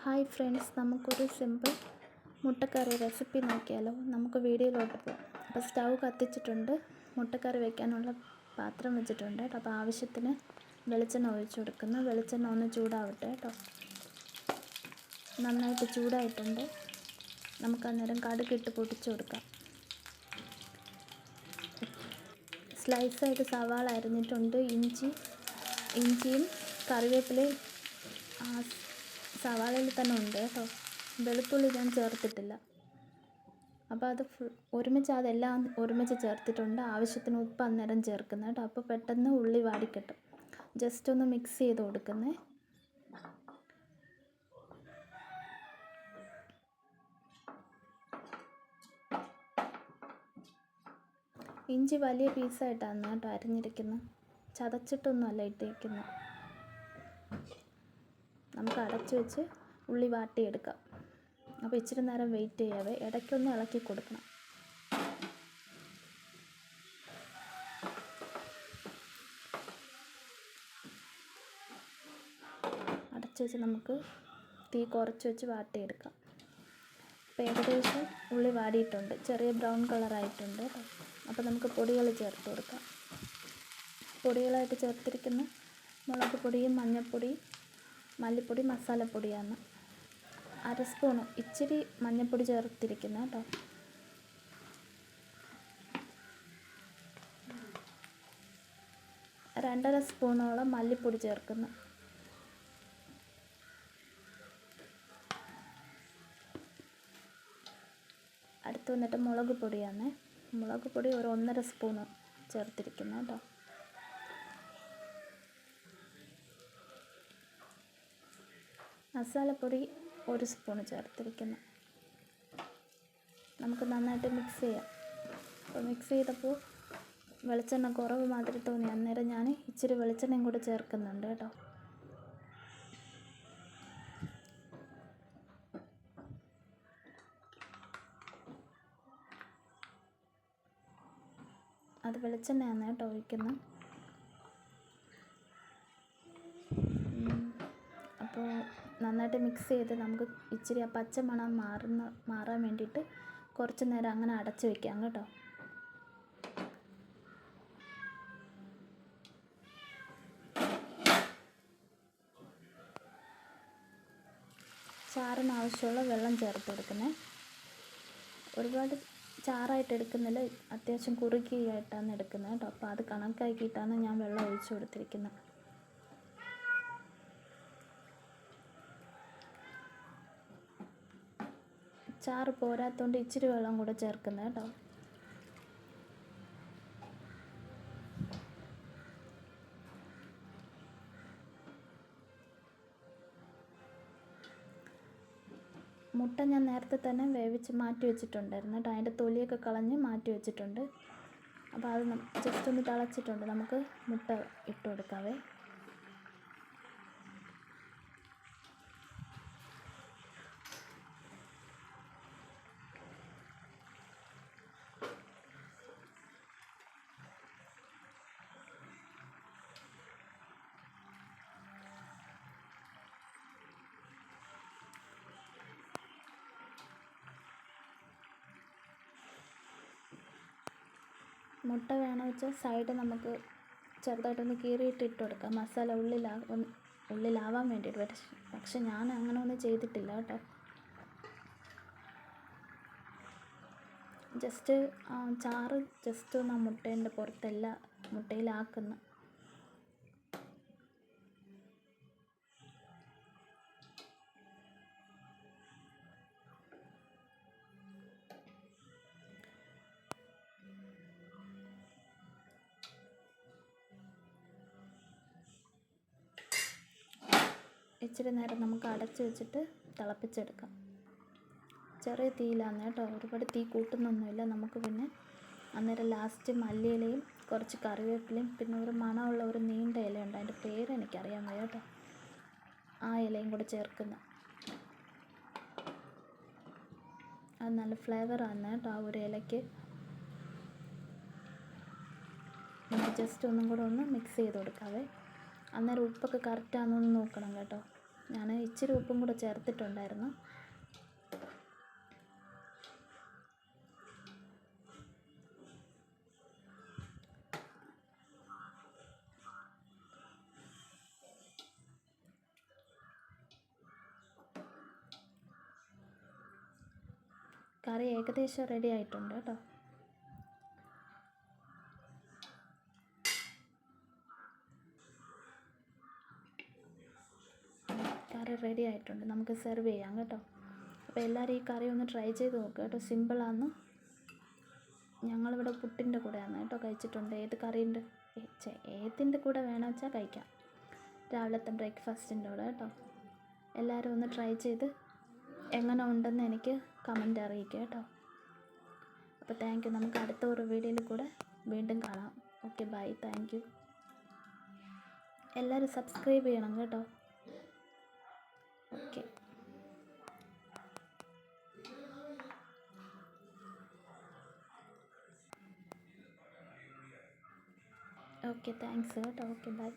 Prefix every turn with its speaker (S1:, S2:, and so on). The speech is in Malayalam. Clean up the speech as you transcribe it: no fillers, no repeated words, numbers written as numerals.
S1: ഹായ് ഫ്രണ്ട്സ്, നമുക്കൊരു സിമ്പിൾ മുട്ടക്കറി റെസിപ്പി നോക്കിയാലോ. നമുക്ക് വീഡിയോയിലോട്ട് പോകാം. അപ്പോൾ സ്റ്റൗ കത്തിച്ചിട്ടുണ്ട്, മുട്ടക്കറി വയ്ക്കാനുള്ള പാത്രം വെച്ചിട്ടുണ്ട്. അപ്പോൾ ആവശ്യത്തിന് വെളിച്ചെണ്ണ ഒഴിച്ചു കൊടുക്കുന്നു. വെളിച്ചെണ്ണ ഒന്ന് ചൂടാവട്ടെ കേട്ടോ. നന്നായിട്ട് ചൂടായിട്ടുണ്ട്. നമുക്ക് അന്നേരം കടുകിട്ട് പൊട്ടിച്ചു കൊടുക്കാം. സ്ലൈസായിട്ട് സവാള അരിഞ്ഞിട്ടുണ്ട്. ഇഞ്ചിയും കറിവേപ്പിലയും സവാളയിൽ തന്നെ ഉണ്ട് കേട്ടോ. വെളുത്തുള്ളി ഞാൻ ചേർത്തിട്ടില്ല. അപ്പോൾ അത് അതെല്ലാം ഒരുമിച്ച് ചേർത്തിട്ടുണ്ട്. ആവശ്യത്തിന് ഉപ്പ് അന്നേരം ചേർക്കുന്നത് കേട്ടോ. അപ്പോൾ പെട്ടെന്ന് ഉള്ളി വാടിക്കിട്ടും. ജസ്റ്റ് ഒന്ന് മിക്സ് ചെയ്ത് കൊടുക്കുന്നേ. ഇഞ്ചി വലിയ പീസായിട്ടാണ് കേട്ടോ അരിഞ്ഞിരിക്കുന്നത്, ചതച്ചിട്ടൊന്നുമല്ല ഇട്ടിരിക്കുന്നത്. നമുക്ക് അടച്ചു വെച്ച് ഉള്ളി വാട്ടിയെടുക്കാം. അപ്പോൾ ഇച്ചിരി നേരം വെയിറ്റ് ചെയ്യാവേ. ഇടയ്ക്കൊന്ന് ഇളക്കി കൊടുക്കണം. അടച്ചു വെച്ച് നമുക്ക് തീ കുറച്ച് വെച്ച് വാട്ടിയെടുക്കാം. അപ്പോൾ ഏകദേശം ഉള്ളി വാടിയിട്ടുണ്ട്, ചെറിയ ബ്രൗൺ കളറായിട്ടുണ്ട്. അപ്പോൾ നമുക്ക് പൊടികൾ ചേർത്ത് കൊടുക്കാം. പൊടികളായിട്ട് ചേർത്തിരിക്കുന്ന മുളക് പൊടിയും മഞ്ഞൾപ്പൊടി, മല്ലിപ്പൊടി, മസാലപ്പൊടിയാണ്. 1/2 സ്പൂണ് ഇച്ചിരി മഞ്ഞൾപ്പൊടി ചേർത്തിരിക്കുന്നത് കേട്ടോ. രണ്ടര സ്പൂണോളം മല്ലിപ്പൊടി ചേർക്കുന്നു. അടുത്ത് വന്നിട്ട് മുളക് പൊടിയാണ്. മുളക് പൊടി ഒരു 1.5 സ്പൂണ് ചേർത്തിരിക്കുന്നത് കേട്ടോ. മസാലപ്പൊടി 1 സ്പൂണ് ചേർത്തിരിക്കുന്നു. നമുക്ക് നന്നായിട്ട് മിക്സ് ചെയ്യാം. അപ്പോൾ മിക്സ് ചെയ്തപ്പോൾ വെളിച്ചെണ്ണ കുറവ് മാതിരി തോന്നി. അന്നേരം ഞാൻ ഇച്ചിരി വെളിച്ചെണ്ണയും കൂടി ചേർക്കുന്നുണ്ട് കേട്ടോ. അത് വെളിച്ചെണ്ണയാണ് കേട്ടോ ഒഴിക്കുന്നത്. അപ്പോൾ നന്നായിട്ട് മിക്സ് ചെയ്ത് നമുക്ക് ഇച്ചിരി ആ പച്ച മണം മാറാൻ വേണ്ടിയിട്ട് കുറച്ച് നേരം അങ്ങനെ അടച്ചു വയ്ക്കാം കേട്ടോ. ചാറിന് ആവശ്യമുള്ള വെള്ളം ചേർത്ത് കൊടുക്കുന്നത്. ഒരുപാട് ചാറായിട്ട് എടുക്കുന്നില്ല, അത്യാവശ്യം കുറുകിയായിട്ടാണ് എടുക്കുന്നത് കേട്ടോ. അപ്പോൾ അത് കണക്കാക്കിയിട്ടാണ് ഞാൻ വെള്ളം ഒഴിച്ചു കൊടുത്തിരിക്കുന്നത്. ചാറ് പോരാത്തതുകൊണ്ട് ഇച്ചിരി വെള്ളം കൂടെ ചേർക്കുന്നത് കേട്ടോ. മുട്ട ഞാൻ നേരത്തെ തന്നെ വേവിച്ച് മാറ്റി വെച്ചിട്ടുണ്ടായിരുന്നു കേട്ടോ. അതിൻ്റെ തൊലിയൊക്കെ കളഞ്ഞ് മാറ്റി വെച്ചിട്ടുണ്ട്. അപ്പോൾ അത് ജസ്റ്റ് ഒന്ന് തിളച്ചിട്ടുണ്ട്. നമുക്ക് മുട്ട ഇട്ട് കൊടുക്കാവേ. മുട്ട വേണമെന്ന് വെച്ചാൽ സൈഡ് നമുക്ക് ചെറുതായിട്ടൊന്ന് കീറിയിട്ട് ഇട്ട് കൊടുക്കാം, മസാല ഉള്ളിലാവാൻ വേണ്ടിയിട്ട്. പക്ഷെ ഞാൻ അങ്ങനെ ഒന്നും ചെയ്തിട്ടില്ല കേട്ടോ. ജസ്റ്റ് ചാറ് ജസ്റ്റ് ഒന്ന് ആ മുട്ടേൻ്റെ പുറത്തെല്ലാം മുട്ടയിലാക്കുന്നു. ഇച്ചിരി നേരം നമുക്ക് അടച്ച് വെച്ചിട്ട് തിളപ്പിച്ചെടുക്കാം. ചെറിയ തീയിലാണ് കേട്ടോ, ഒരുപാട് തീ കൂട്ടുന്നൊന്നുമില്ല. നമുക്ക് പിന്നെ അന്നേരം ലാസ്റ്റ് മല്ലിയിലയും കുറച്ച് കറിവേപ്പിലയും പിന്നെ ഒരു മണമുള്ള ഒരു നീണ്ട ഇലയുണ്ട്, അതിൻ്റെ പേര് എനിക്കറിയാൻ വയ്യ കേട്ടോ, ആ ഇലയും കൂടെ ചേർക്കുന്നു. അത് നല്ല ഫ്ലേവറാണ് കേട്ടോ ആ ഒരു ഇലയ്ക്ക്. നമുക്ക് ജസ്റ്റ് ഒന്നും കൂടെ ഒന്ന് മിക്സ് ചെയ്ത് കൊടുക്കാവേ. അന്നേരം ഉപ്പൊക്കെ കറക്റ്റാണെന്നൊന്ന് നോക്കണം കേട്ടോ. ഞാൻ ഇച്ചിരി ഉപ്പും കൂടെ ചേർത്തിട്ടുണ്ടായിരുന്നു. കറി ഏകദേശം റെഡി ആയിട്ടുണ്ട് കേട്ടോ. കറി റെഡി ആയിട്ടുണ്ട്, നമുക്ക് സെർവ് ചെയ്യാം കേട്ടോ. അപ്പോൾ എല്ലാവരും ഈ കറി ഒന്ന് ട്രൈ ചെയ്ത് നോക്കുക കേട്ടോ. സിമ്പിളാണ്. ഞങ്ങളിവിടെ പുട്ടിൻ്റെ കൂടെയാണ് കേട്ടോ കഴിച്ചിട്ടുണ്ട്. ഏത് കറിൻ്റെ ഏതിൻ്റെ കൂടെ വേണമെന്ന് വെച്ചാൽ കഴിക്കാം. രാവിലത്തെ ബ്രേക്ക്ഫാസ്റ്റിൻ്റെ കൂടെ കേട്ടോ. എല്ലാവരും ഒന്ന് ട്രൈ ചെയ്ത് എങ്ങനെ ഉണ്ടെന്ന് എനിക്ക് കമൻറ്റ് അറിയിക്കുക കേട്ടോ. അപ്പോൾ താങ്ക് യു. നമുക്ക് അടുത്ത ഒരു വീഡിയോയിൽ കൂടെ വീണ്ടും കാണാം. Okay, bye, thank you. എല്ലാവരും സബ്സ്ക്രൈബ് ചെയ്യണം കേട്ടോ. ഓക്കെ ഓക്കെ, താങ്ക്സ് കേട്ടോ. Okay, by.